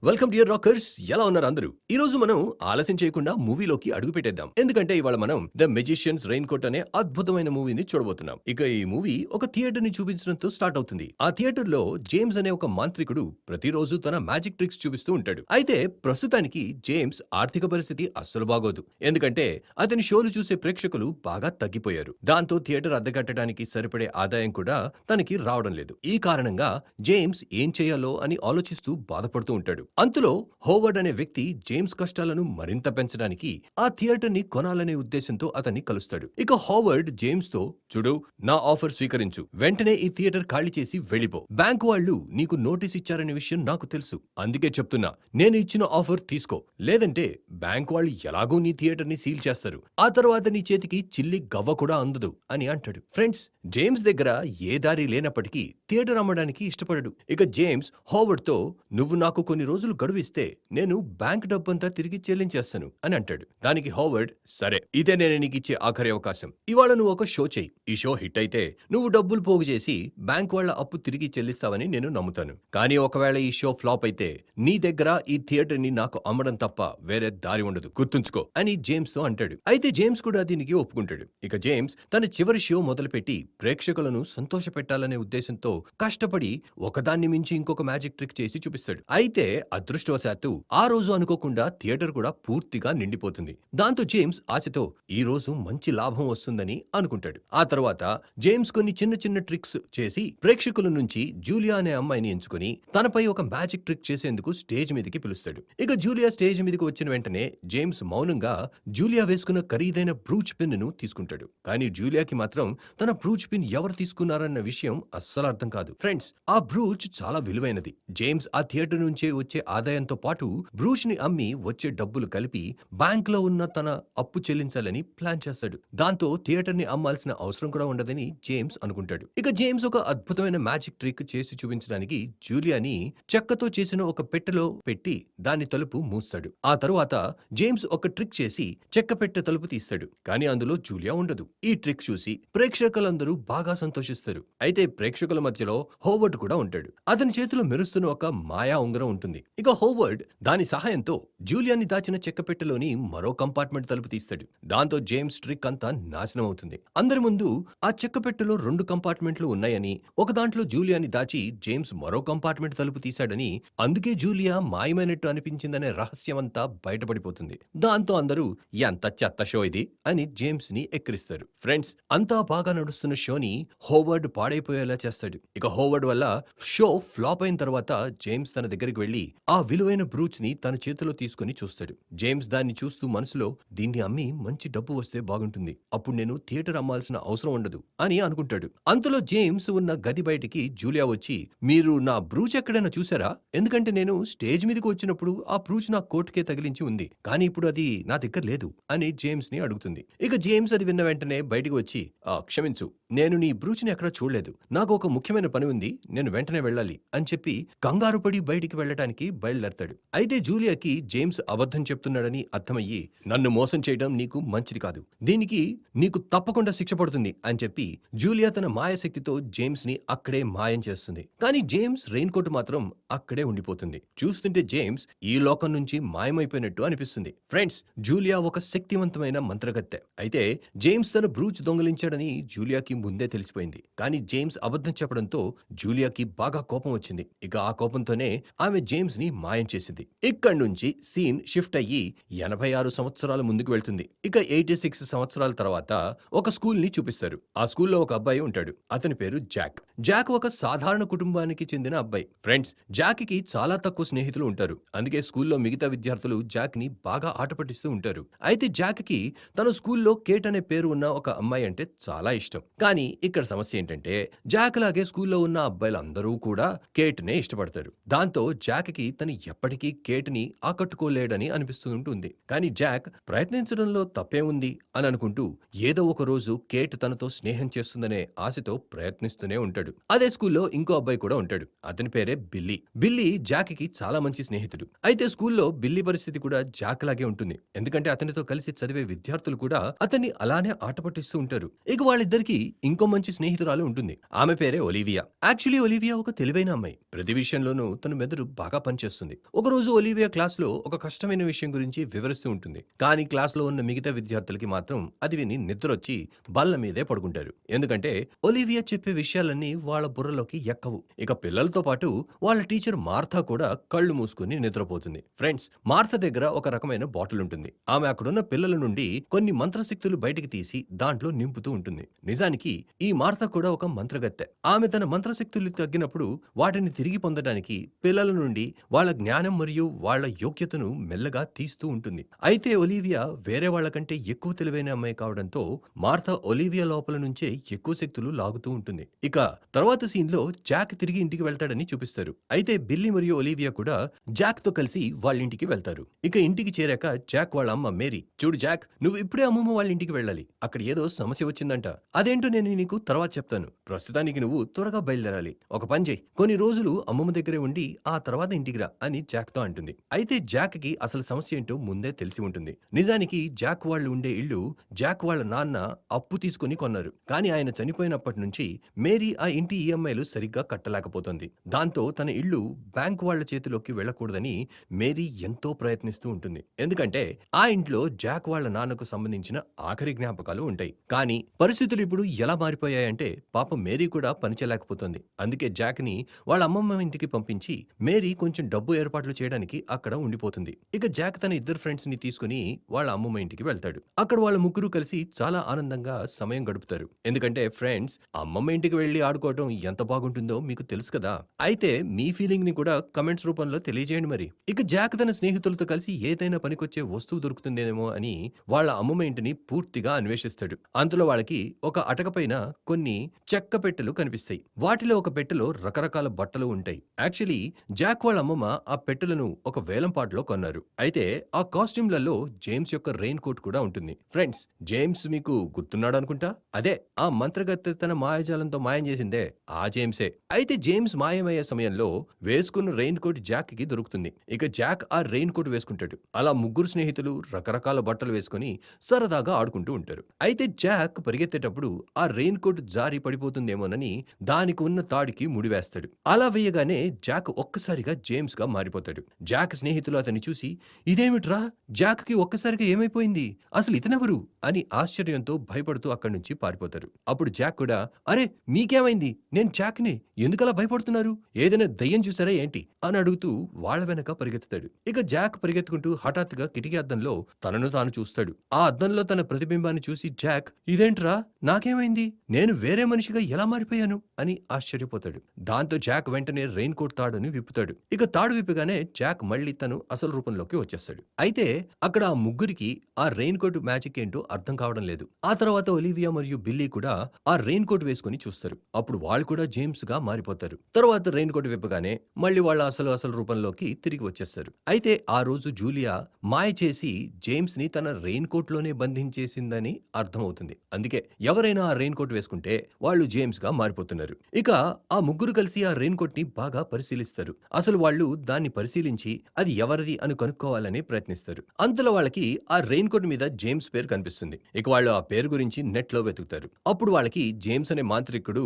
Welcome dear rockers. ఎలా ఉన్నారు అందరూ? ఈ రోజు మనం ఆలస్యం చేయకుండా మూవీలోకి అడుగు పెట్టేద్దాం. ఎందుకంటే ఇవాళ మనం ద మెజిషియన్స్ రెయిన్ కోట్ అనే అద్భుతమైన మూవీని చూడబోతున్నాం. ఇక ఈ మూవీ ఒక థియేటర్ ని చూపించడంతో స్టార్ట్ అవుతుంది. ఆ థియేటర్ లో జేమ్స్ అనే ఒక మాంత్రికుడు ప్రతిరోజు తన మ్యాజిక్ ట్రిక్స్ చూపిస్తూ ఉంటాడు. అయితే ప్రస్తుతానికి జేమ్స్ ఆర్థిక పరిస్థితి అస్సలు బాగోదు. ఎందుకంటే అతని షోలు చూసే ప్రేక్షకులు బాగా తగ్గిపోయారు. దాంతో థియేటర్ అద్దె కట్టడానికి సరిపడే ఆదాయం కూడా తనకి రావడం లేదు. ఈ కారణంగా జేమ్స్ ఏం చేయాలో అని ఆలోచిస్తూ బాధపడుతూ ఉంటాడు. అంతలో హోవర్డ్ అనే వ్యక్తి జేమ్స్ కష్టాలను మరింత పెంచడానికి ఆ థియేటర్ ని కొనాలనే ఉద్దేశంతో అతన్ని కలుస్తాడు. ఇక హోవర్డ్ జేమ్స్ తో, చూడు, నా ఆఫర్ స్వీకరించు, వెంటనే ఈ థియేటర్ ఖాళీ చేసి వెళ్ళిపో. బ్యాంక్ వాళ్ళు నీకు నోటీస్ ఇచ్చారనే విషయం నాకు తెలుసు, అందుకే చెప్తున్నా, నేను ఇచ్చిన ఆఫర్ తీసుకో, లేదంటే బ్యాంక్ వాళ్ళు ఎలాగూ నీ థియేటర్ ని సీల్ చేస్తారు. ఆ తర్వాత నీ చేతికి చిల్లి గవ్వ కూడా అందదు అని అంటాడు. ఫ్రెండ్స్, జేమ్స్ దగ్గర ఏ దారి లేనప్పటికీ థియేటర్ అమ్మడానికి ఇష్టపడడు. ఇక జేమ్స్ హోవర్డ్ తో, నువ్వు నాకు కొన్ని రోజులు గడువిస్తే నేను బ్యాంక్ డబ్బంతా తిరిగి చెల్లించేస్తాను అని అంటాడు. దానికి హోవర్డ్, సరే, ఇదే నేను నీకిచ్చే ఆఖరి అవకాశం. ఇవాళ నువ్వు ఒక షో చెయ్యి. ఈ షో హిట్ అయితే నువ్వు డబ్బులు పోగు చేసి బ్యాంక్ వాళ్ళ అప్పు తిరిగి చెల్లిస్తావని నేను నమ్ముతాను. కానీ ఒకవేళ ఈ షో ఫ్లాప్ అయితే నీ దగ్గర ఈ థియేటర్ ని నాకు అమ్మడం తప్ప వేరే దారి ఉండదు, గుర్తుంచుకో అని జేమ్స్ తో అంటాడు. అయితే జేమ్స్ కూడా దీనికి ఒప్పుకుంటాడు. ఇక జేమ్స్ తన చివరి షో మొదలుపెట్టి ప్రేక్షకులను సంతోషపెట్టాలనే ఉద్దేశంతో కష్టపడి ఒకదాన్ని మించి ఇంకొక మ్యాజిక్ ట్రిక్ చేసి చూపిస్తాడు. అయితే అదృష్టవశాత్తు ఆ రోజు అనుకోకుండా థియేటర్ కూడా పూర్తిగా నిండిపోతుంది. దాంతో జేమ్స్ ఆశతో ఈ రోజు మంచి లాభం వస్తుందని అనుకుంటాడు. ఆ తర్వాత జేమ్స్ కొన్ని చిన్న చిన్న ట్రిక్స్ చేసి ప్రేక్షకుల నుంచి జూలియా అనే అమ్మాయిని ఎంచుకుని తనపై ఒక మ్యాజిక్ ట్రిక్ చేసేందుకు స్టేజ్ మీదకి పిలుస్తాడు. ఇక జూలియా స్టేజ్ మీదకి వచ్చిన వెంటనే జేమ్స్ మౌనంగా జూలియా వేసుకున్న ఖరీదైన బ్రూచ్ పిన్ ను తీసుకుంటాడు. కానీ జూలియాకి మాత్రం తన బ్రూచ్ పిన్ ఎవరు తీసుకున్నారన్న విషయం అస్సలు అర్థం కాదు. ఫ్రెండ్స్, ఆ బ్రూచ్ చాలా విలువైనది. జేమ్స్ ఆ థియేటర్ నుంచే వచ్చే ఆదాయంతో పాటు బ్రూచ్ ని అమ్మి వచ్చే డబ్బులు కలిపి బ్యాంక్ లో ఉన్న తన అప్పు చెల్లించాలని ప్లాన్ చేస్తాడు. దాంతో థియేటర్ ని అమ్మాల్సిన అవసరం కూడా ఉండదని జేమ్స్ అనుకుంటాడు. ఇక జేమ్స్ ఒక అద్భుతమైన మ్యాజిక్ ట్రిక్ చేసి చూపించడానికి జూలియాని చెక్కతో చేసిన ఒక పెట్టెలో పెట్టి దాని తలుపు మూస్తాడు. ఆ తరువాత జేమ్స్ ఒక ట్రిక్ చేసి చెక్క పెట్టె తలుపు తీస్తాడు. కానీ అందులో జూలియా ఉండదు. ఈ ట్రిక్ చూసి ప్రేక్షకులందరూ బాగా సంతోషిస్తారు. అయితే ప్రేక్షకుల మధ్యలో హోవర్డ్ కూడా ఉంటాడు. అతని చేతిలో మెరుస్తున్న ఒక మాయా ఉంగరం ఉంటుంది. ఇక హోవర్డ్ దాని సహాయంతో జూలియాని దాచిన చెక్కపెట్టెలోని మరో కంపార్ట్మెంట్ తలుపు తీస్తాడు. దాంతో జేమ్స్ ట్రిక్ అంతా నాశనం అవుతుంది. అందరి ముందు ఆ చెక్కపెట్టెలో 2 కంపార్ట్మెంట్లు ఉన్నాయని, ఒక దాంట్లో జూలియాని దాచి జేమ్స్ మరో కంపార్ట్మెంట్ తలుపు తీశాడని, అందుకే జూలియా మాయమైనట్టు అనిపించిందనే రహస్యమంతా బయటపడిపోతుంది. దాంతో అందరూ ఎంత చెత్త షో ఇది అని జేమ్స్ ని ఎక్కిరిస్తారు. ఫ్రెండ్స్, అంతా బాగా నడుస్తున్న షోని హోవర్డ్ పాడైపోయేలా చేస్తాడు. ఇక హోవర్డ్ వల్ల షో ఫ్లాప్ అయిన తర్వాత జేమ్స్ తన దగ్గరికి వెళ్లి ఆ విలువైన బ్రూచ్ ని తన చేతిలో తీసుకుని చూస్తాడు. జేమ్స్ దాన్ని చూస్తూ మనసులో, దీన్ని అమ్మి మంచి డబ్బు వస్తే బాగుంటుంది, అప్పుడు నేను థియేటర్ అమ్మాల్సిన అవసరం ఉండదు అని అనుకుంటాడు. అంతలో జేమ్స్ ఉన్న గది బయటికి జూలియా వచ్చి, మీరు నా బ్రూచ్ ఎక్కడైనా చూసారా? ఎందుకంటే నేను స్టేజ్ మీదకి వచ్చినప్పుడు ఆ బ్రూచ్ నా కోట్కే తగిలించి ఉంది, కానీ ఇప్పుడు అది నా దగ్గర లేదు అని జేమ్స్ ని అడుగుతుంది. ఇక జేమ్స్ అది విన్న వెంటనే బయటికి వచ్చి, క్షమించు, నేను నీ బ్రూచ్ ని ఎక్కడా చూడలేదు, నాకు ఒక ముఖ్యమైన పని ఉంది, నేను వెంటనే వెళ్ళాలి అని చెప్పి కంగారు పడి బయటికి వెళ్ళటానికి బయలుదేరతాడు. అయితే జూలియాకి జేమ్స్ అబద్ధం చెప్తున్నాడని అర్థమయ్యి, నన్ను మోసం చేయడం నీకు మంచిది కాదు, దీనికి నీకు తప్పకుండా శిక్ష పడుతుంది అని చెప్పి జూలియా తన మాయశక్తితో జేమ్స్ ని అక్కడే మాయం చేస్తుంది. కానీ జేమ్స్ రెయిన్ కోట్ మాత్రం అక్కడే ఉండిపోతుంది. చూస్తుంటే జేమ్స్ ఈ లోకం నుంచి మాయమైపోయినట్టు అనిపిస్తుంది. ఫ్రెండ్స్, జూలియా ఒక శక్తివంతమైన మంత్రగత్తె. అయితే జేమ్స్ తన బ్రూచ్ దొంగిలించాడని జూలియాకి ముందే తెలిసిపోయింది. కానీ జేమ్స్ అబద్ధం చెప్పడంతో జూలియాకి బాగా కోపం వచ్చింది. ఇక ఆ కోపంతోనే ఆమె జేమ్స్ ని మాయం చేసింది. ఇక్కడి నుంచి సీన్ షిఫ్ట్ అయ్యి 86 సంవత్సరాల ముందుకు వెళ్తుంది. ఇక 86 సంవత్సరాల తర్వాత ఒక స్కూల్ ని చూపిస్తారు. ఆ స్కూల్లో ఒక అబ్బాయి ఉంటాడు. అతని పేరు జాక్. జాక్ ఒక సాధారణ కుటుంబానికి చెందిన అబ్బాయి. ఫ్రెండ్స్, జాక్ కి చాలా తక్కువ స్నేహితులు ఉంటారు. అందుకే స్కూల్లో మిగతా విద్యార్థులు జాక్ ని బాగా ఆట పట్టిస్తూ ఉంటారు. అయితే జాక్ కి తన స్కూల్లో కేట్ అనే పేరు ఉన్న ఒక అమ్మాయి అంటే చాలా ఇష్టం. కానీ ఇక్కడ సమస్య ఏంటంటే, జాక్ లాగే స్కూల్లో ఉన్న అబ్బాయిలందరూ కూడా కేట్ నే ఇష్టపడతారు. దాంతో జాక్ కి తను ఎప్పటికీ కేట్ ని ఆకట్టుకోలేడని అనిపిస్తూ ఉంటుంది. కానీ జాక్ ప్రయత్నించడంలో తప్పే ఉంది అని అనుకుంటూ ఏదో ఒక రోజు కేట్ తనతో స్నేహం చేస్తుందనే ఆశతో ప్రయత్నిస్తూనే ఉంటాడు. అదే స్కూల్లో ఇంకో అబ్బాయి కూడా ఉంటాడు. అతని పేరే బిల్లీ. బిల్లీ జాక్ కి చాలా మంచి స్నేహితుడు. అయితే స్కూల్లో బిల్లీ పరిస్థితి కూడా జాక్ లాగే ఉంటుంది. ఎందుకంటే అతనితో కలిసి చదివే విద్యార్థులు కూడా అతన్ని అలానే ఆట పట్టిస్తూ ఉంటారు. ఇక వాళ్ళిద్దరికి ఇంకో మంచి స్నేహితురాలు ఉంటుంది. ఆమె పేరే ఒలివియా. యాక్చువల్లీ ఒలివియా ఒక తెలివైన అమ్మాయి. ప్రతి విషయంలోనూ తన మెదడు బాగా పనిచేస్తుంది. ఒకరోజు ఒలీవియా క్లాస్లో ఒక కష్టమైన విషయం గురించి వివరిస్తూ ఉంటుంది. కానీ క్లాస్లో ఉన్న మిగతా విద్యార్థులకి మాత్రం అది విని నిద్రొచ్చి బల్ల మీదే పడుకుంటారు. ఎందుకంటే ఒలీవియా చెప్పే విషయాలన్నీ వాళ్ళ బుర్రలోకి ఎక్కవు. ఇక పిల్లలతో పాటు వాళ్ళ టీచర్ మార్తా కూడా కళ్ళు మూసుకుని నిద్రపోతుంది. ఫ్రెండ్స్, మార్తా దగ్గర ఒక రకమైన బాటిల్ ఉంటుంది. ఆమె అక్కడున్న పిల్లల నుండి కొన్ని మంత్రశక్తులు బయటికి తీసి దాంట్లో నింపుతూ ఉంటుంది. నిజానికి ఈ మార్తా కూడా ఒక మంత్రగత్తె. ఆమె తన మంత్రశక్తులు తగ్గినప్పుడు వాటిని తిరిగి పొందడానికి పిల్లల నుండి వాళ్ళ జ్ఞానం మరియు వాళ్ళ యోగ్యతను మెల్లగా తీస్తూ ఉంటుంది. అయితే ఒలీవియా వేరే వాళ్ళకంటే ఎక్కువ తెలివైన అమ్మాయి కావడంతో మార్తా ఒలీవియా లోపల నుంచే ఎక్కువ శక్తులు లాగుతూ ఉంటుంది. ఇక తర్వాత సీన్ లో జాక్ తిరిగి ఇంటికి వెళ్తాడని చూపిస్తారు. అయితే బిల్లీ మరియు ఒలీవియా కూడా జాక్ తో కలిసి వాళ్ళ ఇంటికి వెళ్తారు. ఇక ఇంటికి చేరాక జాక్ వాళ్ళ అమ్మ మేరీ, చూడు జాక్, నువ్వు ఇప్పుడే అమ్మమ్మ వాళ్ళ ఇంటికి వెళ్ళాలి. అక్కడ ఏదో సమస్య వచ్చిందంట. అదేంటో నేను నీకు తర్వాత చెప్తాను. ప్రస్తుతానికి నువ్వు త్వరగా బయలుదేరాలి. ఒక పని చేయి, కొన్ని రోజులు అమ్మమ్మ దగ్గరే ఉండి ఆ తర్వాత ఇంటికి రా అని జాక్ తో అంటుంది. అయితే జాక్ కి అసలు సమస్య ఏంటో ముందే తెలిసి ఉంటుంది. నిజానికి జాక్ వాళ్ళు ఉండే ఇల్లు జాక్ వాళ్ళ నాన్న అప్పు తీసుకుని కొన్నారు. కానీ ఆయన చనిపోయినప్పటి నుంచి మేరీ ఆ ఇంటి ఈఎంఐలు సరిగ్గా కట్టలేకపోతుంది. దాంతో తన ఇల్లు బ్యాంక్ వాళ్ళ చేతిలోకి వెళ్ళకూడదని మేరీ ఎంతో ప్రయత్నిస్తూ ఉంటుంది. ఎందుకంటే ఆ ఇంట్లో జాక్ వాళ్ళ నాన్నకు సంబంధించిన ఆఖరి జ్ఞాపకాలు ఉంటాయి. కానీ పరిస్థితులు ఇప్పుడు ఎలా మారిపోయాయంటే పాపం మేరీ కూడా పనిచేయలేకపోతుంది. అందుకే జాక్ ని వాళ్ళ అమ్మమ్మ ఇంటికి పంపించి మేరీ కొంచెం డబ్బు ఏర్పాట్లు చేయడానికి అక్కడ ఉండిపోతుంది. ఇక జాక్ తన ఇద్దరు ఫ్రెండ్స్ ని తీసుకుని వాళ్ళ అమ్మమ్మ ఇంటికి వెళ్తాడు. అక్కడ వాళ్ళ ముగ్గురు కలిసి చాలా ఆనందంగా సమయం గడుపుతారు. ఎందుకంటే ఫ్రెండ్స్, అమ్మమ్మ ఇంటికి వెళ్లి ఆడుకోవడం ఎంత బాగుంటుందో మీకు తెలుసు కదా. అయితే మీ ఫీలింగ్ ని కూడా కమెంట్స్ రూపంలో తెలియజేయండి మరి. ఇక జాక్ తన స్నేహితులతో కలిసి ఏదైనా పనికొచ్చే వస్తువు దొరుకుతుందేమో అని వాళ్ళ అమ్మమ్మ ఇంటిని పూర్తిగా అన్వేషిస్తాడు. అంతలో వాళ్ళకి ఒక అటక పైన కొన్ని చెక్క పెట్టెలు కనిపిస్తాయి. వాటిలో ఒక పెట్టెలో రకరకాల బట్టలు ఉంటాయి. యాక్చువల్లీ జాక్ వాళ్ళ అమ్మమ్మ ఆ పెట్టెలను ఒక వేలంపాటలో కొన్నారు. అయితే ఆ కాస్ట్యూమ్లలో జేమ్స్ యొక్క రెయిన్ కోట్ కూడా ఉంటుంది. ఫ్రెండ్స్, జేమ్స్ మీకు గుర్తున్నాడు అనుకుంటా. అదే ఆ మంత్రగత్తె తన మాయాజాలంతో మాయం చేసిందే ఆ జేమ్సే. అయితే జేమ్స్ మాయమయ్యే సమయంలో వేసుకున్న రెయిన్ కోట్ జాక్ కి దొరుకుతుంది. ఇక జాక్ ఆ రెయిన్ కోట్ వేసుకుంటాడు. అలా ముగ్గురు స్నేహితులు రకరకాల బట్టలు వేసుకుని సరదాగా ఆడుకుంటూ ఉంటారు. అయితే జాక్ పరిగెత్తేటప్పుడు ఆ రెయిన్ కోట్ జారి పడిపోతుందేమోనని దానికి ఉన్న తాడికి ముడివేస్తాడు. అలా వేయగానే జాక్ ఒక్కసారిగా జేమ్స్ గా మారిపోతాడు. జాక్ స్నేహితులు అతన్ని చూసి, ఇదేమిట్రా, జాక్ కి ఒక్కసారిగా ఏమైపోయింది, అసలు ఇతనెవరు అని ఆశ్చర్యంతో భయపడుతూ అక్కడి నుంచి పారిపోతారు. అప్పుడు జాక్ కూడా, అరే మీకేమైంది, నేను జాక్ని, ఎందుకలా భయపడుతున్నారు, ఏదైనా దయ్యం చూసారా ఏంటి అని అడుగుతూ వాళ్ళ వెనక పరిగెత్తుతాడు. ఇక జాక్ పరిగెత్తుకుంటూ హఠాత్తుగా కిటికీ అద్దంలో తనను తాను చూస్తాడు. ఆ అద్దంలో తన ప్రతిబింబాన్ని చూసి జాక్, ఇదేంట్రా, నాకేమైంది, నేను వేరే మనిషిగా ఎలా మారిపోయాను అని ఆశ్చర్యపోతాడు. దాంతో జాక్ వెంటనే రెయిన్ కోట్ తాడుని విప్పుతాడు. ఇక తాడు విప్పగానే జాక్ మళ్ళీ తను అసలు రూపంలోకి వచ్చేస్తాడు. అయితే అక్కడ ఆ ముగ్గురికి ఆ రెయిన్ కోట్ మ్యాజిక్ ఏంటో అర్థం కావడం లేదు. ఆ తర్వాత ఒలివియా మరియు బిల్లీ కూడా ఆ రెయిన్ కోట్ వేసుకుని చూస్తారు. అప్పుడు వాళ్ళు కూడా జేమ్స్ గా మారిపోతారు. తర్వాత రెయిన్ కోట్ విప్పగానే మళ్ళీ వాళ్ళ అసలు రూపంలోకి తిరిగి వచ్చేస్తారు. అయితే ఆ రోజు జూలియా మాయ చేసి జేమ్స్ ని తన రెయిన్ కోట్ లోనే బంధించేసిందని అర్థమవుతుంది. అందుకే ఎవరైనా ఆ రెయిన్ కోట్ వేసుకుంటే వాళ్ళు జేమ్స్ గా మారిపోతున్నారు. ఇక ఆ ముగ్గురు కలిసి ఆ రెయిన్ కోట్ ని బాగా పరిశీలిస్తారు. అసలు వాళ్ళు దాన్ని పరిశీలించి అది ఎవరిది అని కనుక్కోవాలని ప్రయత్నిస్తారు. అంతలో వాళ్ళకి ఆ రెయిన్ కోట్ మీద జేమ్స్ పేరు కనిపిస్తుంది. ఇక వాళ్ళు ఆ పేరు గురించి నెట్ లో వెతుకుతారు. అప్పుడు వాళ్ళకి జేమ్స్ అనే మాంత్రికుడు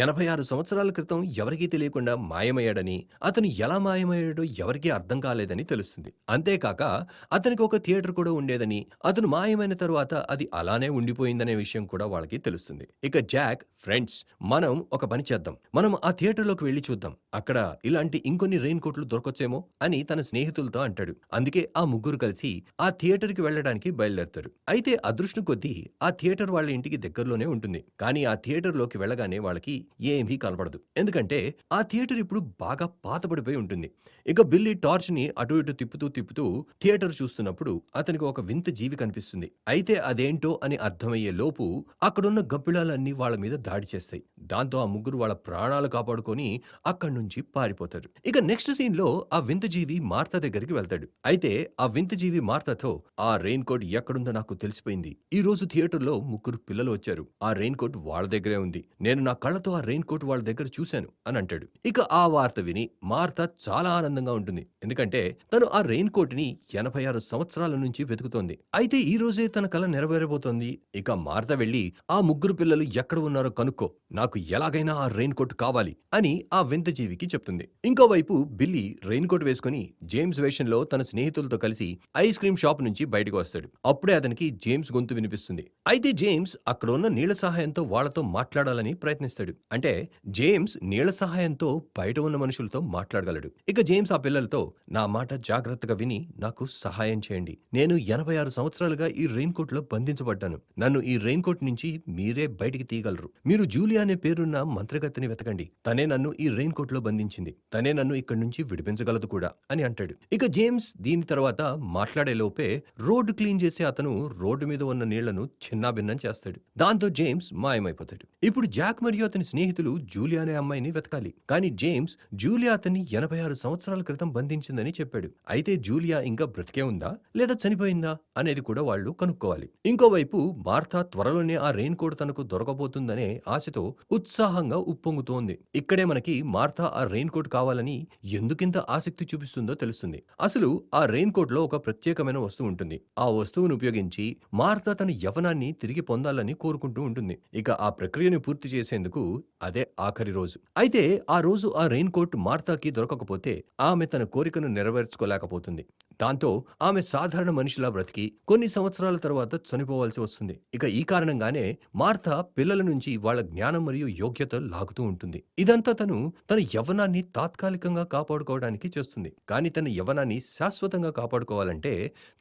86 సంవత్సరాల క్రితం ఎవరికీ తెలియకుండా మాయమయ్యాడని, అతను ఎలా మాయమయ్యాడో ఎవరికీ అర్థం కాలేదని తెలుస్తుంది. అంతేకాక అతనికి ఒక థియేటర్ కూడా ఉండేదని, అతను మాయమైన తరువాత అది అలానే ఉండిపోయిందనే విషయం కూడా వాళ్ళకి తెలుస్తుంది. ఇక జాక్, ఫ్రెండ్స్, మనం ఒక పని చేద్దాం, మనం ఆ థియేటర్లోకి వెళ్లి చూద్దాం, అక్కడ ఇలాంటి ఇంకొన్ని రెయిన్ కోట్లు దొరకొచ్చేమో అని తన స్నేహితులతో అంటాడు. అందుకే ఆ ముగ్గురు కలిసి ఆ థియేటర్ కి వెళ్లడానికి బయలుదేరతారు. అయితే అదృష్టం కొద్దీ ఆ థియేటర్ వాళ్ళ ఇంటికి దగ్గరలోనే ఉంటుంది. కానీ ఆ థియేటర్ లోకి వెళ్ళగానే వాళ్ళకి ఏమీ కనపడదు. ఎందుకంటే ఆ థియేటర్ ఇప్పుడు బాగా పాతబడిపోయి ఉంటుంది. ఇక బిల్లీ టార్చ్ ని అటు ఇటు తిప్పుతూ థియేటర్ చూస్తున్నప్పుడు అతనికి ఒక వింత జీవి కనిపిస్తుంది. అయితే అదేంటో అని అర్థమయ్యే లోపు అక్కడున్న గబ్బిళాలన్నీ వాళ్ళ మీద దాడి చేస్తాయి. దాంతో ఆ ముగ్గురు వాళ్ళ ప్రాణాలు కాపాడుకొని అక్కడి నుంచి పారిపోతారు. ఇక నెక్స్ట్ సీన్ లో ఆ వింత జీవి మార్తా దగ్గరికి వెళ్తాడు. అయితే ఆ వింత జీవి మార్తాతో, ఆ రెయిన్ కోట్ ఎక్కడుందో నాకు తెలిసిపోయింది, ఈ రోజు థియేటర్ లో ముగ్గురు పిల్లలు వచ్చారు, ఆ రెయిన్ కోట్ వాళ్ళ దగ్గరే ఉంది, నేను నా కళ్ళతో ఆ రెయిన్ కోట్ వాళ్ళ దగ్గర చూశాను అని అంటాడు. ఇక ఆ వార్త విని మార్తా చాలా ఆనందంగా ఉంటుంది. ఎందుకంటే తను ఆ రెయిన్ కోట్ ని 86 సంవత్సరాల నుంచి వెతుకుతోంది. అయితే ఈ రోజే తన కల నెరవేరబోతోంది. ఇక మార్తా వెళ్లి ఆ ముగ్గురు పిల్లలు ఎక్కడ ఉన్నారో కనుక్కో, నాకు ఎలాగైనా ఆ రెయిన్ కోట్ కావాలి అని ఆ వింత జీవికి చెప్తుంది. ఇంకోవైపు బిల్లీ రెయిన్ కోట్ వేసుకుని జేమ్స్ వేషంలో తన స్నేహితులతో కలిసి ఐస్ క్రీం షాప్ నుంచి బయటకు వస్తాడు. అప్పుడే అతనికి జేమ్స్ గొంతు వినిపిస్తుంది. అయితే జేమ్స్ అక్కడ ఉన్న నీళ్ల సహాయంతో వాళ్ళతో మాట్లాడాలని ప్రయత్నిస్తాడు. అంటే జేమ్స్ నీళ్ల సహాయంతో బయట ఉన్న మనుషులతో మాట్లాడగలడు. ఇక జేమ్స్ ఆ పిల్లలతో నా మాట జాగ్రత్తగా విని నాకు సహాయం చేయండి. నేను 86 సంవత్సరాలుగా ఈ రెయిన్ కోట్ లో బంధించబడ్డాను. నన్ను ఈ రెయిన్ కోట్ నుంచి మీరే బయటికి తీయగలరు. మీరు జూలియా అనే పేరున్న మంత్రగత్తెని వెతకండి. తనే నన్ను ఈ రెయిన్ కోట్ లో బంధించింది. తనే నన్ను ఇక్కడి నుంచి విడిపించగలదు కూడా అని అంటాడు. ఇక జేమ్స్ దీని తర్వాత మాట్లాడే లోపే రోడ్డు క్లీన్ చేసే అతను రోడ్డు మీద ఉన్న నీళ్లను చిన్నాభిన్నం చేస్తాడు. దాంతో జేమ్స్ మాయమైపోతాడు. ఇప్పుడు జాక్ మరియు అతని స్నేహితులు జూలియా అనే అమ్మాయిని వెతకాలి. కానీ జేమ్స్ జూలియా అతన్ని 86 సంవత్సరాల క్రితం బంధించిందని చెప్పాడు. అయితే జూలియా ఇంకా బ్రతికే ఉందా లేదా చనిపోయిందా అనేది కూడా వాళ్ళు కనుక్కోవాలి. ఇంకోవైపు మార్తా త్వరలోనే ఆ రెయిన్ కోట్ తనకు దొరకబోతుందనే ఆశతో ఉత్సాహంగా ఉప్పొంగుతోంది. ఇక్కడే మనకి మార్తా ఆ రెయిన్ కోట్ కావాలని ఎందుకింత ఆసక్తి చూపిస్తుందో తెలుస్తుంది. అసలు ఆ రెయిన్ కోట్ లో ఒక ప్రత్యేకమైన వస్తువు ఉంటుంది. ఆ వస్తువును ఉపయోగించి మార్తా తన యవ్వనాన్ని తిరిగి పొందాలని కోరుకుంటూ ఉంటుంది. ఇక ఆ ప్రక్రియను పూర్తి చేసేందుకు అదే ఆఖరి రోజు. అయితే ఆ రోజు ఆ రెయిన్ కోట్ మార్తాకి దొరకకపోతే ఆమె తన కోరికను నెరవేర్చుకోలేకపోతుంది. దాంతో ఆమె సాధారణ మనిషిలా బ్రతికి కొన్ని సంవత్సరాల తర్వాత చనిపోవాల్సి వస్తుంది. ఇక ఈ కారణంగానే మార్తా పిల్లల నుంచి వాళ్ళ జ్ఞానం మరియు యోగ్యత లాగుతూ ఉంటుంది. ఇదంతా తన యవ్వనాన్ని తాత్కాలికంగా కాపాడుకోవడానికి చేస్తుంది. కానీ తన యవ్వనాన్ని శాశ్వతంగా కాపాడుకోవాలంటే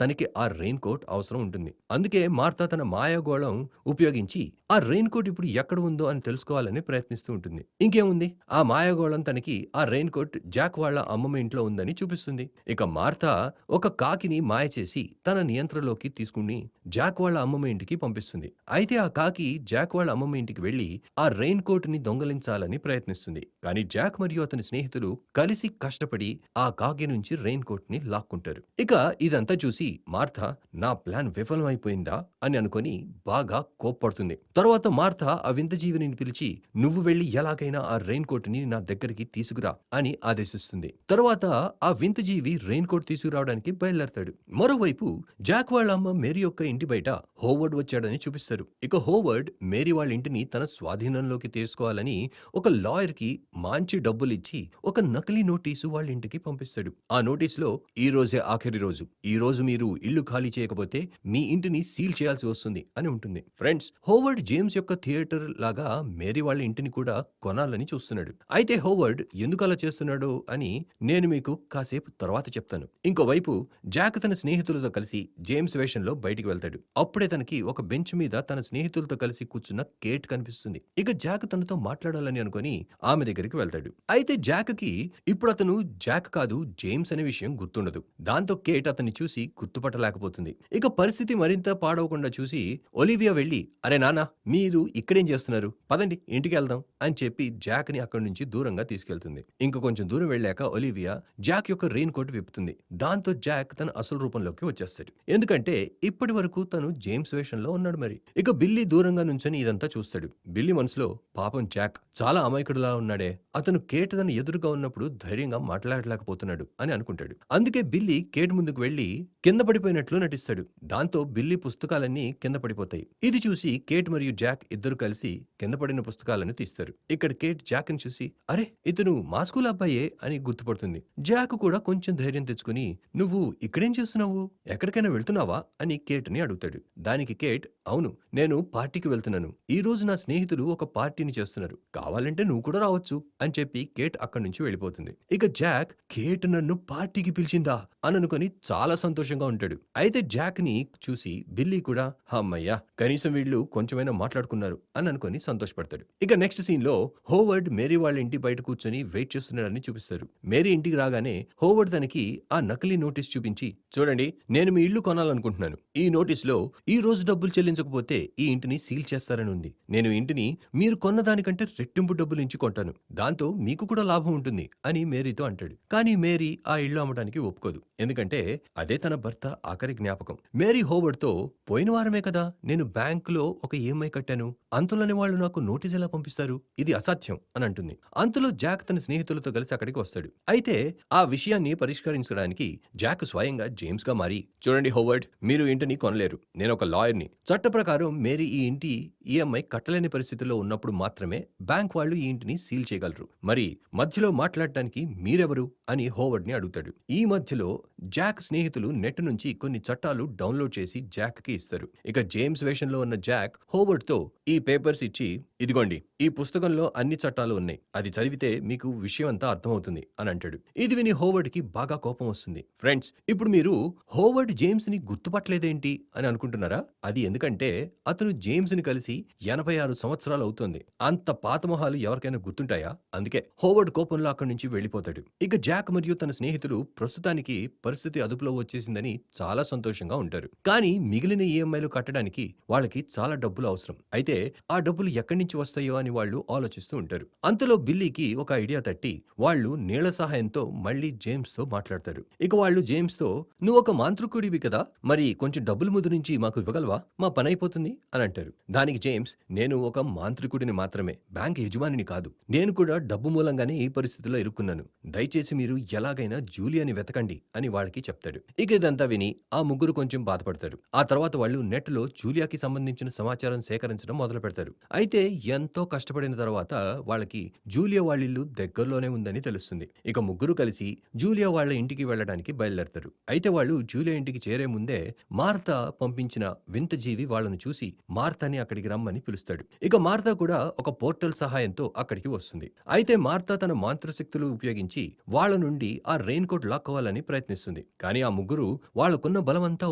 తనకి ఆ రెయిన్ కోట్ అవసరం ఉంటుంది. అందుకే మార్తా తన మాయాగోళం ఉపయోగించి ఆ రెయిన్ కోట్ ఇప్పుడు ఎక్కడ ఉందో అని తెలుసుకోవాలని ప్రయత్నిస్తూ ఉంటుంది. ఇంకేముంది, ఆ మాయాగోళం తనకి ఆ రెయిన్ కోట్ జాక్ వాళ్ళ అమ్మమ్మ ఇంట్లో ఉందని చూపిస్తుంది. ఇక మార్తా ఒక కాకిని మాయ చేసి తన నియంత్రణలోకి తీసుకుని జాక్ వాళ్ళ అమ్మమ్మ ఇంటికి పంపిస్తుంది. అయితే ఆ కాకి జాక్ వాళ్ళ అమ్మమ్మ ఇంటికి వెళ్లి ఆ రెయిన్ కోట్ ని దొంగలించాలని ప్రయత్నిస్తుంది. కానీ జాక్ మరియు అతని స్నేహితులు కలిసి కష్టపడి ఆ కాకి నుంచి రెయిన్ కోట్ ని లాక్కుంటారు. ఇక ఇదంతా చూసి మార్తా నా ప్లాన్ విఫలమైపోయిందా అని అనుకొని బాగా కోప్పడుతుంది. తర్వాత మార్తా ఆ వింత జీవిని పిలిచి నువ్వు వెళ్లి ఎలాగైనా ఆ రెయిన్ కోట్ ని నా దగ్గరికి తీసుకురా అని ఆదేశిస్తుంది. తర్వాత ఆ వింత జీవి రెయిన్ కోట్ తీసుకురావడానికి బయలుదేరతాడు. మరోవైపు జాక్ వాళ్ళ అమ్మ మేరీ యొక్క ఇంటి బయట హోవర్డ్ వచ్చాడని చూపిస్తారు. ఇక హోవర్డ్ మేరీ వాళ్ళ ఇంటిని తన స్వాధీనంలోకి తీసుకోవాలని ఒక లాయర్ కి మంచి డబ్బులిచ్చి ఒక నకిలీ నోటీసు వాళ్ళ ఇంటికి పంపిస్తాడు. ఆ నోటీసులో ఈ రోజే ఆఖరి రోజు, ఈ రోజు మీరు ఇల్లు ఖాళీ చేయకపోతే మీ ఇంటిని సీల్ చేయాల్సి వస్తుంది అని ఉంటుంది. ఫ్రెండ్స్, హోవర్డ్ జేమ్స్ యొక్క థియేటర్ లాగా మేరీ వాళ్ళ ఇంటిని కూడా కొనాలని చూస్తున్నాడు. అయితే హోవర్డ్ ఎందుకు అలా చేస్తున్నాడో అని నేను మీకు కాసేపు తర్వాత చెప్తాను. ఇంకోవైపు జాక్ తన స్నేహితులతో కలిసి జేమ్స్ వేషంలో బయటికి వెళ్తాడు. అప్పుడే తనకి ఒక బెంచ్ మీద తన స్నేహితులతో కలిసి కూర్చున్న కేట్ కనిపిస్తుంది. ఇక జాక్ తనతో మాట్లాడాలని అనుకుని ఆమె దగ్గరికి వెళ్తాడు. అయితే జాక్ కి ఇప్పుడు అతను జాక్ కాదు జేమ్స్ అనే విషయం గుర్తుండదు. దాంతో కేట్ అతన్ని చూసి గుర్తుపట్టలేకపోతుంది. ఇక పరిస్థితి మరింత పాడవకుండా చూసి ఒలివియా వెళ్లి అరే నాన్న మీరు ఇక్కడేం చేస్తున్నారు, పదండి ఇంటికి వెళ్దాం అని చెప్పి జాక్ ని అక్కడి నుంచి దూరంగా తీసుకెళ్తుంది. ఇంక కొంచెం దూరం వెళ్ళాక ఒలివియా జాక్ యొక్క రెయిన్ కోట్ విప్పుతుంది. దాంతో జాక్ తన అసలు రూపంలోకి వచ్చేస్తాడు. ఎందుకంటే ఇప్పటి వరకు తను జేమ్స్ వేషంలో ఉన్నాడు. మరి ఇక బిల్లీ దూరంగా నుంచొని ఇదంతా చూస్తాడు. బిల్లీ మనసులో పాపం జాక్ చాలా అమాయకుడులా ఉన్నాడే, అతను కేట్ తన ఎదురుగా ఉన్నప్పుడు ధైర్యంగా మాట్లాడలేకపోతున్నాడు అని అనుకుంటాడు. అందుకే బిల్లీ కేట్ ముందుకు వెళ్లి కింద పడిపోయినట్లు నటిస్తాడు. దాంతో బిల్లీ పుస్తకాలన్నీ కింద పడిపోతాయి. ఇది చూసి కేట్ మరియు జాక్ ఇద్దరు కలిసి కింద పడిన పుస్తకాలను తీస్తారు. ఇక్కడ కేట్ జాక్ ని చూసి అరే ఇతను మా స్కూల్ అబ్బాయే అని గుర్తుపడుతుంది. జాక్ కూడా కొంచెం ధైర్యం తెచ్చుకుని నువ్వు ఇక్కడేం చేస్తున్నావు, ఎక్కడికైనా వెళ్తున్నావా అని కేట్ ని అడుగుతాడు. దానికి కేట్ అవును నేను పార్టీకి వెళ్తున్నాను, ఈ రోజు నా స్నేహితులు ఒక పార్టీని చేస్తున్నారు, కావాలంటే నువ్వు కూడా రావచ్చు అని చెప్పి కేట్ అక్కడి నుంచి వెళ్ళిపోతుంది. ఇక జాక్ కేట్ నన్ను పార్టీకి పిలిచిందా అని అనుకుని చాలా సంతోషంగా ఉంటాడు. అయితే జాక్ ని చూసి బిల్లీ కూడా అమ్మయ్యా కనీసం వీళ్ళు కొంచెమైనా మాట్లాడుకున్నారు అని అనుకుని సంతోషపడతాడు. ఇక నెక్స్ట్ సీన్ లో హోవర్డ్ మేరీ వాళ్ళ ఇంటి బయట కూర్చొని వెయిట్ చేస్తున్నాడని చూపిస్తారు. మేరీ ఇంటికి రాగానే హోవర్డ్ తనకి ఆ నకిలీ నోటీస్ చూపించి చూడండి నేను మీ ఇల్లు కొనాలనుకుంటున్నాను. ఈ నోటీస్ లో ఈ రోజు డబ్బులు చెల్లించకపోతే ఈ ఇంటిని సీల్ చేస్తారని ఉంది. నేను ఇంటిని మీరు కొన్న దానికంటే రెట్టింపు డబ్బులు ఇచ్చి కొంటాను, దాంతో మీకు కూడా లాభం ఉంటుంది అని మేరీతో అంటాడు. కానీ మేరీ ఆ ఇల్లు అమ్మడానికి ఒప్పుకోదు. ఎందుకంటే అదే తన భర్త ఆఖరి జ్ఞాపకం. మేరీ హోవర్డ్‌తో పోయిన వారమే కదా నేను బ్యాంకులో ఒక ఈఎంఐ కట్టాను. అంతులోని వాళ్ళు నాకు నోటీస్ ఎలా పంపిస్తారు? ఇది అసాధ్యం అని అంటుంది. అంతలో జాక్ తన స్నేహితులతో కలిసి అక్కడికి వస్తాడు. అయితే ఆ విషయాన్ని పరిష్కరించడానికి జాక్ స్వయంగా జేమ్స్‌గా మారి, చూడండి హోవర్డ్, మీరు ఇంటిని కొనలేరు. నేను ఒక లాయర్‌ని. చట్ట ప్రకారం మేరీ ఈ ఇంటి ఈఎంఐ కట్టలేని పరిస్థితిలో ఉన్నప్పుడు మాత్రమే బ్యాంక్ వాళ్ళు ఈ ఇంటిని సీల్ చేయగలరు. మరి మధ్యలో మాట్లాడటానికి మీరెవరు అని హోవర్డ్‌ని అడుగుతాడు. ఈ మధ్యలో జాక్ స్నేహితులు నెట్ నుంచి కొన్ని చట్టాలు డౌన్లోడ్ చేసి జాక్‌కి ఇస్తారు. ఇక జేమ్స్ వేషంలో ఉన్న జాక్ హోవర్డ్‌తో ఈ పేపర్స్ ఇచ్చి, ఇదిగోండి ఈ పుస్తకంలో అన్ని చట్టాలు ఉన్నాయి. అది చదివితే మీకు విషయం అంతా అర్థమవుతుంది అని అంటాడు. ఇది విని హోవర్డ్‌కి బాగా కోపం వస్తుంది. ఫ్రెండ్స్, ఇప్పుడు మీరు హోవర్డ్ జేమ్స్‌ని గుర్తుపట్టలేదేంటి అని అనుకుంటున్నారా? అది ఎందుకంటే అతను జేమ్స్‌ని కలిసి 86 సంవత్సరాలు అవుతోంది. అంత పాత మొహాలు ఎవరికైనా గుర్తుంటాయా? అందుకే హోవర్డ్ కోపంలో అక్కడి నుంచి వెళ్ళిపోతాడు. ఇక జాక్ మరియు తన స్నేహితులు ప్రస్తుతానికి పరిస్థితి అదుపులో వచ్చేసిందని చాలా సంతోషంగా ఉంటారు. కానీ మిగిలిన ఈఎంఐలు కట్టడానికి వాళ్ళకి చాలా డబ్బులు అవసరం. అయితే ఆ డబ్బులు ఎక్కడి నుంచి వస్తాయో అని వాళ్ళు ఆలోచిస్తూ ఉంటారు. అంతలో బిల్లీకి ఒక ఐడియా తట్టి వాళ్ళు నీళ్ల సహాయంతో మళ్ళీ జేమ్స్‌తో మాట్లాడతారు. ఇక వాళ్ళు జేమ్స్‌తో, నువ్వు ఒక మాంత్రికుడివి కదా, మరి కొంచెం డబ్బులు ముద్రించి మాకు ఇవ్వగలవా? మా పని అయిపోతుంది అని అంటారు. దానికి జేమ్స్, నేను ఒక మాంత్రికుడిని మాత్రమే, బ్యాంక్ యజమానిని కాదు. నేను కూడా డబ్బు మూలంగానే ఈ పరిస్థితిలో ఇరుక్కున్నాను. దయచేసి మీరు ఎలాగైనా జూలియాని వెతకండి అని వాళ్ళకి చెప్తాడు. ఇక ఇదంతా విని ఆ ముగ్గురు కొంచెం బాధపడతారు. ఆ తర్వాత వాళ్ళు నెట్లో జూలియాకి సంబంధించిన సమాచారం సేకరించడం మొదలు పెడతారు. అయితే ఎంతో కష్టపడిన తర్వాత వాళ్ళకి జూలియా వాళ్ళిల్లు దగ్గరలోనే ఉందని తెలుస్తుంది. ఇక ముగ్గురు కలిసి జూలియా వాళ్ళ ఇంటికి వెళ్ళడానికి బయలుదేరతారు. అయితే వాళ్ళు జూలియా ఇంటికి చేరే ముందే మార్తా పంపించిన వింత జీవి వాళ్ళను చూసి మార్తాని అక్కడికి రమ్మని పిలుస్తాడు. ఇక మార్తా కూడా ఒక పోర్టల్ సహాయంతో అక్కడికి వస్తుంది. అయితే మార్తా తన మంత్రశక్తులు ఉపయోగించి వాళ్ళ నుండి ఆ రెయిన్ కోట్ లాక్కోవాలని ప్రయత్నిస్తుంది. కానీ ఆ ముగ్గురు వాళ్ళకున్న బలమంతా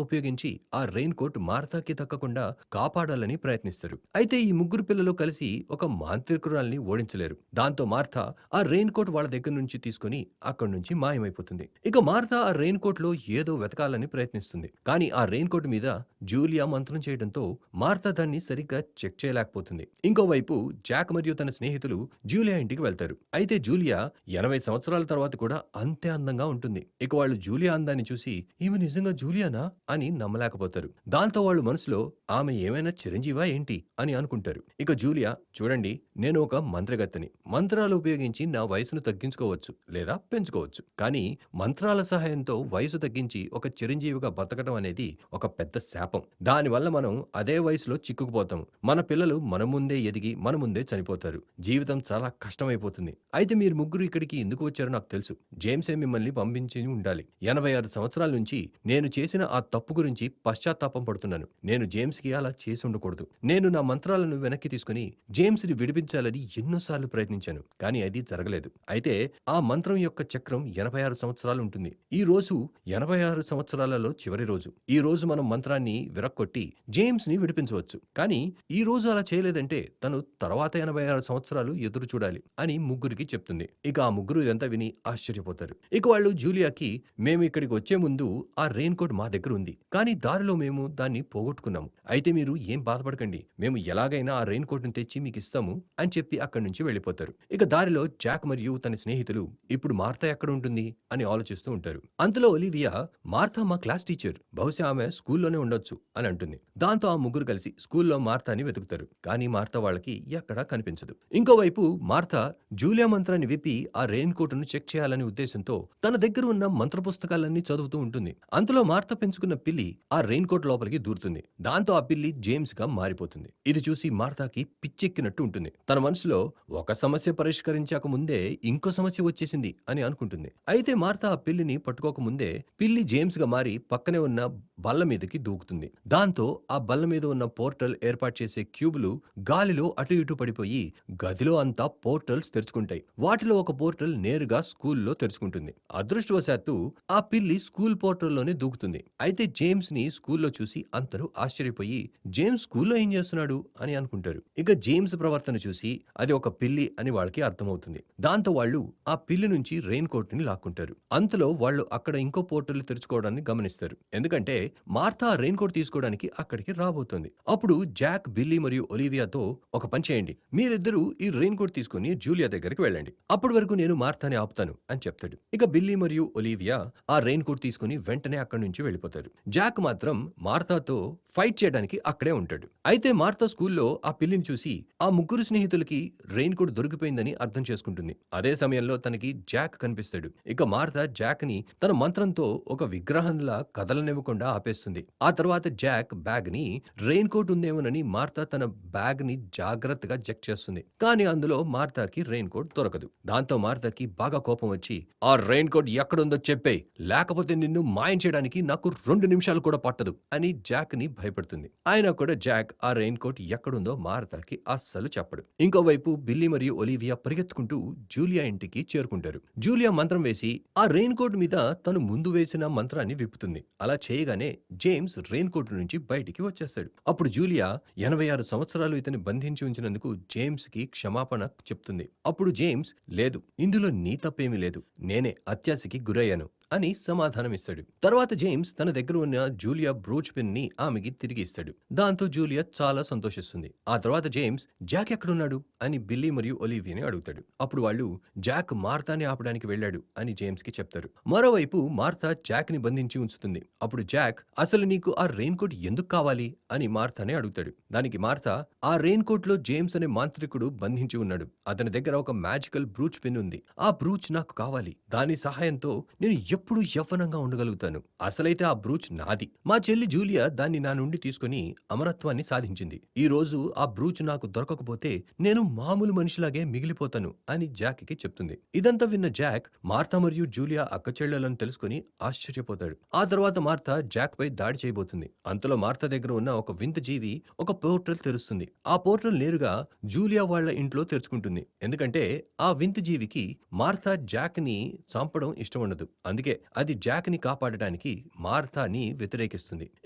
ఉపయోగించి ఆ రెయిన్ కోట్ మార్తాకి దక్కకుండా కాపాడాలని ప్రయత్నిస్తారు. అయితే ఈ ముగ్గురు పిల్లలు కలిసి ఒక మాంత్రికురాల్ని ఓడించలేరు. దాంతో మార్తా ఆ రెయిన్ కోట్ వాళ్ళ దగ్గర నుంచి తీసుకుని అక్కడి నుంచి మాయమైపోతుంది. ఇక మార్తా ఆ రెయిన్ కోట్ లో ఏదో వెతకాలని ప్రయత్నిస్తుంది. కానీ ఆ రెయిన్ కోట్ మీద జూలియా మంత్రం చేయడంతో మార్తా దాన్ని సరిగ్గా చెక్ చేయలేకపోతుంది. ఇంకోవైపు జాక్ మరియు తన స్నేహితులు జూలియా ఇంటికి వెళ్తారు. అయితే జూలియా 80 సంవత్సరాల తర్వాత కూడా అంతే అందంగా ఉంటుంది. ఇక వాళ్ళు జూలియా అందాన్ని చూసి, ఈమె నిజంగా జూలియానా అని నమ్మలేకపోతారు. దాంతో వాళ్ళు మనసులో, ఆమె ఏమైనా చిరంజీవా ఏంటి అని అనుకుంటారు. ఇక జూలియా, చూడండి, నేను ఒక మంత్రగత్తెని. మంత్రాలు ఉపయోగించి నా వయసును తగ్గించుకోవచ్చు లేదా పెంచుకోవచ్చు. కానీ మంత్రాల సహాయంతో వయసు తగ్గించి ఒక చిరంజీవిగా బతకడం అనేది ఒక పెద్ద శాపం. దానివల్ల మనం అదే వయసులో చిక్కుకుపోతాం. మన పిల్లలు మన ముందే ఎదిగి మన ముందే చనిపోతారు. జీవితం చాలా కష్టమైపోతుంది. అయితే మీరు ముగ్గురు ఇక్కడికి ఎందుకు వచ్చారో నాకు తెలుసు. జేమ్సే మిమ్మల్ని పంపించి ఉండాలి. 86 సంవత్సరాల నుంచి నేను చేసిన ఆ తప్పు గురించి పశ్చాత్తాపం పడుతున్నాను. నేను జేమ్స్‌కి అలా చేసి ఉండకూడదు. నేను నా మంత్రాలను వెనక్కి తీసుకుని జేమ్స్‌ని విడిపించాలని ఎన్నోసార్లు ప్రయత్నించాను. కానీ అది జరగలేదు. అయితే ఆ మంత్రం యొక్క చక్రం 86 సంవత్సరాలు ఉంటుంది. ఈ రోజు 86 సంవత్సరాలలో చివరి రోజు. ఈ రోజు మనం మంత్రాన్ని విరక్కొట్టి జేమ్స్‌ని విడిపించవచ్చు. కానీ ఈ రోజు అలా చేయలేదంటే తను తర్వాత 86 సంవత్సరాలు ఎదురు చూడాలి అని ముగ్గురికి చెప్తుంది. ఇక ఆ ముగ్గురు ఇదంతా విని ఆశ్చర్యపోతారు. ఇక వాళ్ళు జూలియాకి, మేము ఇక్కడికి వచ్చే ముందు ఆ రెయిన్ కోట్ మా దగ్గర ఉంది. కానీ దారిలో మేము దాన్ని పోగొట్టుకున్నాము. అయితే మీరు ఏం బాధపడకండి. మేము ఎలాగైనా ఆ రెయిన్ కోట్‌ని తెచ్చి మీకు ఇస్తాము అని చెప్పి అక్కడి నుంచి వెళ్ళిపోతారు. ఇక దారిలో జాక్ మరియు తన స్నేహితులు ఇప్పుడు మార్తా ఎక్కడ ఉంటుంది అని ఆలోచిస్తూ ఉంటారు. అంతలో ఒలివియా, మార్తా మా క్లాస్ టీచర్. బహుశా ఆమె స్కూల్లోనే ఉండొచ్చు అని అంటుంది. దాంతో ఆ ముగ్గురు కలిసి స్కూల్లో మార్తాని వెతుకుతారు. కానీ మార్తా వాళ్ళకి ఎక్కడా కనిపించదు. ఇంకోవైపు మార్తా జూలియా మంత్రాన్ని విప్పి ఆ రెయిన్ కోటును చెక్ చేయాలనే ఉద్దేశంతో తన దగ్గర ఉన్న మంత్ర పుస్తకాలన్నీ చదువుతూ ఉంటుంది. అంతలో మార్తా పెంచుకున్న పిల్లి ఆ రెయిన్ కోట్ లోపలికి దూరుతుంది. దాంతో ఆ పిల్లి జేమ్స్ గా మారిపోతుంది. ఇది చూసి మార్తాకి పిచ్చెక్కినట్టు ఉంటుంది. తన మనసులో ఒక సమస్య పరిష్కరించాక ముందే ఇంకో సమస్య వచ్చేసింది అని అనుకుంటుంది. అయితే మార్తా ఆ పిల్లిని పట్టుకోక ముందే పిల్లి జేమ్స్ గా మారి పక్కనే ఉన్న బల్ల మీదకి దూకుతుంది. దాంతో ఆ బల్ల మీద ఉన్న పోర్టల్ ఏర్పాటు చేసే క్యూబులు గాలిలో అటు ఇటు పడిపోయి గదిలో అంతా పోర్టల్స్ తెరుచుకుంటాయి. వాటిలో ఒక పోర్టల్ నేరుగా స్కూల్లో తెరుచుకుంటుంది. అదృష్టవశాత్తు ఆ పిల్లి స్కూల్ పోర్టల్లోనే దూకుతుంది. అయితే జేమ్స్ ని స్కూల్లో చూసి అందరూ ఆశ్చర్యపోయి, జేమ్స్ స్కూల్లో ఏం చేస్తున్నాడు అని అనుకుంటారు. ఇక జేమ్స్ ప్రవర్తన చూసి అది ఒక పిల్లి అని వాళ్ళకి అర్థమవుతుంది. దాంతో వాళ్ళు ఆ పిల్లి నుంచి రెయిన్ కోట్ ని లాక్కుంటారు. అంతలో వాళ్ళు అక్కడ ఇంకో పోర్టల్ తెరుచుకోవడాన్ని గమనిస్తారు. ఎందుకంటే మార్తా రెయిన్ కోట్ తీసుకోవడానికి అక్కడికి రాబోతోంది. అప్పుడు జాక్, బిల్లీ మరియు ఒలివియాతో ఒక పని చేయండి. మీరిద్దరూ ఈ రెయిన్ కోట్ తీసుకుని జూలియా దగ్గరికి వెళ్ళండి. అప్పటి వరకు నేను మార్తాని ఆపుతాను అని చెప్తాడు. ఇక బిల్లీ మరియు ఒలివియా ఆ రెయిన్ కోట్ తీసుకుని వెంటనే అక్కడి నుంచి వెళ్ళిపోతారు. జాక్ మాత్రం మార్తాతో ఫైట్ చేయడానికి అక్కడే ఉంటాడు. అయితే మార్తా స్కూల్లో ఆ పిల్లిని చూసి ఆ ముగ్గురు స్నేహితులకి రెయిన్ కోట్ దొరికిపోయిందని అర్థం చేసుకుంటుంది. అదే సమయంలో తనకి జాక్ కనిపిస్తాడు. ఇక మార్తా జాక్ ని తన మంత్రంతో ఒక విగ్రహంలా కదలనివ్వకుండా ఆపేస్తుంది. ఆ తర్వాత జాక్ బ్యాగ్ ని రెయిన్ కోట్ ఉందేమోనని మార్తా తన బ్యాగ్ ని జాగ్రత్తగా చెక్ చేస్తుంది. కానీ అందులో మార్తాకి రెయిన్ కోట్ దొరకదు. దాంతో మార్తాకి బాగా కోపం వచ్చి ఆ రెయిన్ కోట్ ఎక్కడుందో చెప్పేయ్, లేకపోతే నిన్ను మాయం చేయడానికి నాకు 2 నిమిషాలు కూడా పట్టదు అని జాక్ ని భయపెడుతుంది. అయినా కూడా జాక్ ఆ రెయిన్ కోట్ ఎక్కడుందో మార్తాకి అస్సలు చెప్పడు. ఇంకోవైపు బిల్లీ మరియు ఒలివియా పరిగెత్తుకుంటూ జూలియా ఇంటికి చేరుకుంటారు. జూలియా మంత్రం వేసి ఆ రెయిన్ కోట్ మీద తను ముందు వేసిన మంత్రాన్ని విప్పుతుంది. అలా చేయగానే జేమ్స్ రెయిన్ కోట్ నుంచి బయటికి వచ్చేస్తాడు. అప్పుడు జూలియా 86 సంవత్సరాలు ఇతన్ని బంధించి ఉంచినందుకు జేమ్స్ కి క్షమాపణ చెప్తుంది. అప్పుడు జేమ్స్, లేదు, ఇందులో నీ తప్పేమీ లేదు, నేనే అత్యాశకి గురయ్యాను అని సమాధానమిస్తాడు. తర్వాత జేమ్స్ తన దగ్గర ఉన్న జూలియా బ్రూచ్ పిన్ ని ఆమెకి తిరిగి ఇస్తాడు. దాంతో జూలియా చాలా సంతోషిస్తుంది. ఆ తర్వాత జేమ్స్ జాక్ ఎక్కడున్నాడు అని బిల్లీ మరియు ఒలివియాని అడుగుతాడు. అప్పుడు వాళ్ళు జాక్ మార్తాని ఆపడానికి వెళ్ళాడు అని జేమ్స్ కి చెప్తారు. మరోవైపు మార్తా జాక్ ని బంధించి ఉంచుతుంది. అప్పుడు జాక్, అసలు నీకు ఆ రెయిన్ కోట్ ఎందుకు కావాలి అని మార్తాని అడుగుతాడు. దానికి మార్తా, ఆ రెయిన్ కోట్ లో జేమ్స్ అనే మాంత్రికుడు బంధించి ఉన్నాడు. అతని దగ్గర ఒక మ్యాజికల్ బ్రూచ్ పిన్ ఉంది. ఆ బ్రూచ్ నాకు కావాలి. దాని సహాయంతో నేను ఎప్పుడు యవ్వనంగా ఉండగలుగుతాను. అసలైతే ఆ బ్రూచ్ నాది. మా చెల్లి జూలియా దాన్ని నా నుండి తీసుకుని అమరత్వాన్ని సాధించింది. ఈ రోజు ఆ బ్రూచ్ నాకు దొరకకపోతే నేను మామూలు మనిషిలాగే మిగిలిపోతాను అని జాక్ కి చెప్తుంది. ఇదంతా విన్న జాక్ మార్తా మరియు జూలియా అక్కచెల్లెలను తెలుసుకుని ఆశ్చర్యపోతాడు. ఆ తర్వాత మార్తా జాక్ పై దాడి చేయబోతుంది. అంతలో మార్తా దగ్గర ఉన్న ఒక వింత జీవి ఒక పోర్టల్ తెరుస్తుంది. ఆ పోర్టల్ నేరుగా జూలియా వాళ్ళ ఇంట్లో తెరుచుకుంటుంది. ఎందుకంటే ఆ వింత జీవికి మార్తా జాక్ ని చంపడం ఇష్టం ఉండదు. అందుకే అది జాక్ ని కాపాడటానికి మార్తాని వ్యతిరేకిస్తుంది.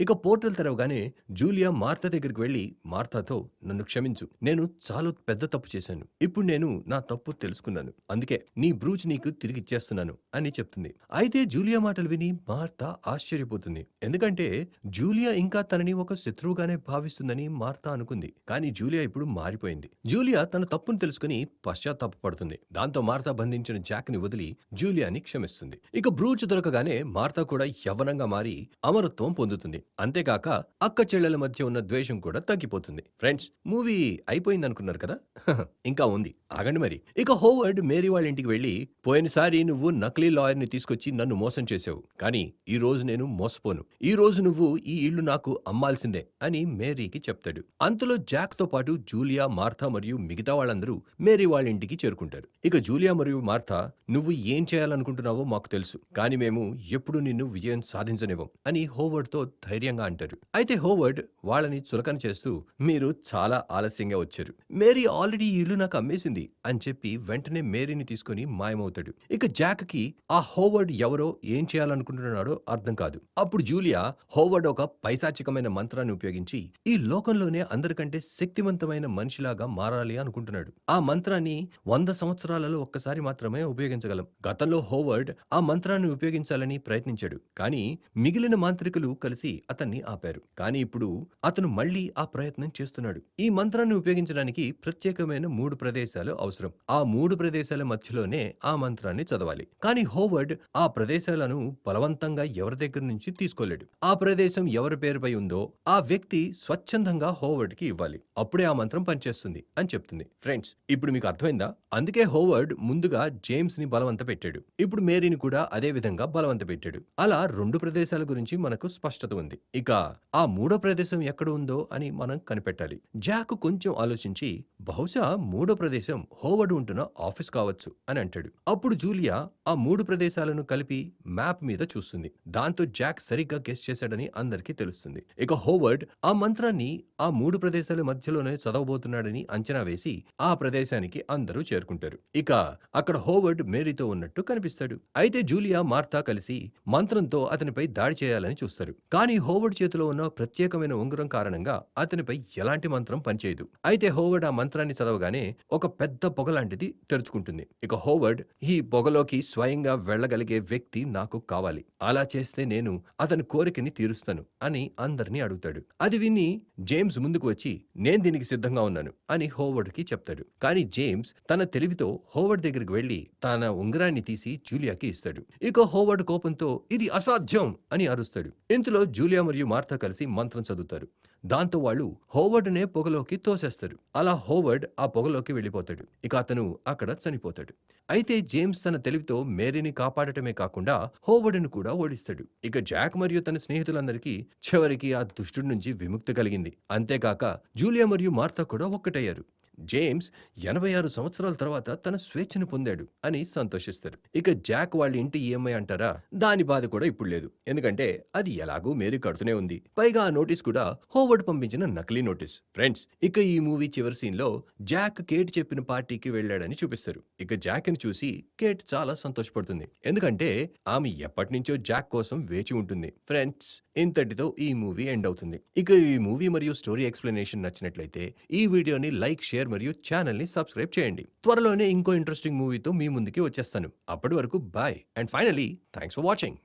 ఇక పోర్టల్ తెరవగానే జూలియా మార్తా దగ్గరికి వెళ్లి మార్తాతో, నన్ను క్షమించు, నేను చాలా పెద్ద తప్పు చేశాను. ఇప్పుడు నేను నా తప్పు తెలుసుకున్నాను. అందుకే నీ బ్రూచ్ నీకు తిరిగి ఇచ్చేస్తున్నాను అని చెప్తుంది. అయితే జూలియా మాటలు విని మార్తా ఆశ్చర్యపోతుంది. ఎందుకంటే జూలియా ఇంకా తనని ఒక శత్రువుగానే భావిస్తుందని మార్తా అనుకుంది. కానీ జూలియా ఇప్పుడు మారిపోయింది. జూలియా తన తప్పును తెలుసుకుని పశ్చాత్తాపపడుతుంది. దాంతో మార్తా బంధించిన జాక్ ని వదిలి జూలియాని క్షమిస్తుంది. ఇక బ్రూచ్ దొరకగానే మార్తా కూడా యవ్వనంగా మారి అమరత్వం పొందుతుంది. అంతేకాక అక్క చెల్లెల మధ్య ఉన్న ద్వేషం కూడా తగ్గిపోతుంది. ఫ్రెండ్స్, మూవీ అయిపోయింది అనుకున్నారు కదా? ఇంకా ఉంది, ఆగండి మరి. ఇక హోవర్డ్ మేరీ వాళ్ళ ఇంటికి వెళ్లి, పోయినసారి నువ్వు నకిలీ లాయర్ ని తీసుకొచ్చి నన్ను మోసం చేసావు, కానీ ఈ రోజు నేను మోసపోను. ఈ రోజు నువ్వు ఈ ఇల్లు నాకు అమ్మాల్సిందే అని మేరీకి చెప్తాడు. అంతలో జాక్ తో పాటు జూలియా, మార్తా మరియు మిగతా వాళ్ళందరూ మేరీ వాళ్ళ ఇంటికి చేరుకుంటారు. ఇక జూలియా మరియు మార్తా, నువ్వు ఏం చేయాలనుకుంటున్నావో మాకు తెలుసు, కానీ మేము ఎప్పుడు నిన్ను విజయం సాధించనివ్వం అని హోవర్డ్ తో ధైర్యంగా అంటారు. అయితే హోవర్డ్ వాళ్ళని చులకన చేస్తూ, మీరు చాలా ఆలస్యంగా వచ్చారు, మేరీ ఆల్రెడీ ఈ ఇల్లు నాకు అమ్మేసింది అని చెప్పి వెంటనే మేరీని తీసుకుని మాయమవుతాడు. ఇక జాక్ కి ఆ హోవర్డ్ ఎవరో, ఏం చేయాలనుకుంటున్నాడో అర్థం కాదు. అప్పుడు జూలియా, హోవర్డ్ ఒక పైశాచికమైన మంత్రాన్ని ఉపయోగించి ఈ లోకంలోనే అందరికంటే శక్తివంతమైన మనిషిలాగా మారాలి అనుకుంటున్నాడు. ఆ మంత్రాన్ని 100 సంవత్సరాలలో ఒక్కసారి మాత్రమే ఉపయోగించగలం. గతంలో హోవర్డ్ ఆ మంత్రాన్ని ఉపయోగించాలని ప్రయత్నించాడు, కానీ మిగిలిన మాంత్రికులు కలిసి అతన్ని ఆపారు. కానీ ఇప్పుడు అతను మళ్ళీ ఆ ప్రయత్నం చేస్తున్నాడు. ఈ మంత్రాన్ని ఉపయోగించడానికి ప్రత్యేకమైన 3 ప్రదేశాలు అవసరం. ఆ 3 ప్రదేశాల మధ్యలోనే ఆ మంత్రాన్ని చదవాలి. కానీ హోవర్డ్ ఆ ప్రదేశాలను బలవంతంగా ఎవరి దగ్గర నుంచి తీసుకోలేడు. ఆ ప్రదేశం ఎవరి పేరుపై ఉందో ఆ వ్యక్తి స్వచ్ఛందంగా హోవర్డ్ కి ఇవ్వాలి. అప్పుడే ఆ మంత్రం పనిచేస్తుంది అని చెప్తుంది. ఫ్రెండ్స్, ఇప్పుడు మీకు అర్థమైందా? అందుకే హోవర్డ్ ముందుగా జేమ్స్ ని బలవంత పెట్టాడు. ఇప్పుడు మేరీని కూడా అదే విధంగా బలవంత పెట్టాడు. అలా 2 ప్రదేశాల గురించి మనకు స్పష్టత ఉంది. ఇక ఆ 3వ ప్రదేశం ఎక్కడ ఉందో అని మనం కనిపెట్టాలి. జాక్ కొంచెం ఆలోచించి, బహుశా 3వ ప్రదేశం హోవర్డ్ ఉంటున్న ఆఫీస్ కావచ్చు అని అంటాడు. అప్పుడు జూలియా ఆ 3 ప్రదేశాలను కలిపి మ్యాప్ మీద చూస్తుంది. దాంతో జాక్ సరిగ్గా గెస్ చేశాడని అందరికీ తెలుస్తుంది. ఇక హోవర్డ్ ఆ మంత్రాన్ని ఆ 3 ప్రదేశాల మధ్యలోనే చదవబోతున్నాడని అంచనా వేసి ఆ ప్రదేశానికి అందరూ చేరుకుంటారు. ఇక అక్కడ హోవర్డ్ మేరీతో ఉన్నట్టు కనిపిస్తాడు. అయితే జూలియా, మార్తా కలిసి మంత్రంతో అతనిపై దాడి చేయాలని చూస్తారు. కానీ హోవర్డ్ చేతిలో ఉన్న ప్రత్యేకమైన ఉంగరం కారణంగా అతనిపై ఎలాంటి మంత్రం పనిచేయదు. అయితే హోవర్డ్ ఆ మంత్రాన్ని ఉత్తరాన్ని చదవగానే ఒక పెద్ద పొగ లాంటిది తెరుచుకుంటుంది. ఇక హోవర్డ్ ఈ పొగలోకి స్వయంగా వెళ్ళగలిగే వ్యక్తి నాకు కావాలి. అలా చేస్తే నేను అతని కోరికని తీరుస్తాను అని అందరినీ అడుగుతాడు. అది విని జేమ్స్ ముందుకు వచ్చి నేను దీనికి సిద్ధంగా ఉన్నాను అని హోవర్డ్‌కి చెప్తాడు. కానీ జేమ్స్ తన తెలివితో హోవర్డ్ దగ్గరికి వెళ్లి తన ఉంగరాన్ని తీసి జూలియాకి ఇస్తాడు. ఇక హోవర్డ్ కోపంతో ఇది అసాధ్యం అని అరుస్తాడు. ఇంతలో జూలియా మరియు మార్తా కలిసి మంత్రం చదువుతారు. దాంతో వాళ్ళు హోవర్డ్‌నే పొగలోకి తోసేస్తారు. అలా హోవర్డ్ ఆ పొగలోకి వెళ్ళిపోతాడు. ఇక అతను అక్కడ చనిపోతాడు. అయితే జేమ్స్ తన తెలివితో మేరీని కాపాడటమే కాకుండా హోవర్డ్‌ని కూడా ఓడిస్తాడు. ఇక జాక్ మరియు తన స్నేహితులందరికీ చివరికి ఆ దుష్టుడి నుంచి విముక్తి కలిగింది. అంతేకాక జూలియా మరియు మార్తా కూడా ఒక్కటయ్యారు. జేమ్స్ 86 సంవత్సరాల తర్వాత తన స్వేచ్ఛను పొందాడు అని సంతోషిస్తారు. ఇక జాక్ వాళ్ళ ఇంటి ఈఎంఐ అంటారా? దాని బాధ కూడా ఇప్పుడు లేదు. ఎందుకంటే అది ఎలాగూ మేరీ కడుతూనే ఉంది. పైగా ఆ నోటీస్ కూడా హోవర్డ్ పంపించిన నకిలీ నోటీస్. ఫ్రెండ్స్, ఇక ఈ మూవీ చివరి సీన్ లో జాక్ కేట్ చెప్పిన పార్టీకి వెళ్ళాడని చూపిస్తారు. ఇక జాక్ ని చూసి కేట్ చాలా సంతోషపడుతుంది. ఎందుకంటే ఆమె ఎప్పటినుంచో జాక్ కోసం వేచి ఉంటుంది. ఫ్రెండ్స్, ఇంతటితో ఈ మూవీ ఎండ్ అవుతుంది. ఇక ఈ మూవీ మరియు స్టోరీ ఎక్స్ప్లెనేషన్ నచ్చినట్లయితే ఈ వీడియోని లైక్, షేర్ మరియు ఛానల్ ని సబ్స్క్రైబ్ చేయండి. త్వరలోనే ఇంకో ఇంట్రెస్టింగ్ మూవీతో మీ ముందుకి వచ్చేస్తాను. అప్పటి వరకు bye and finally thanks for watching.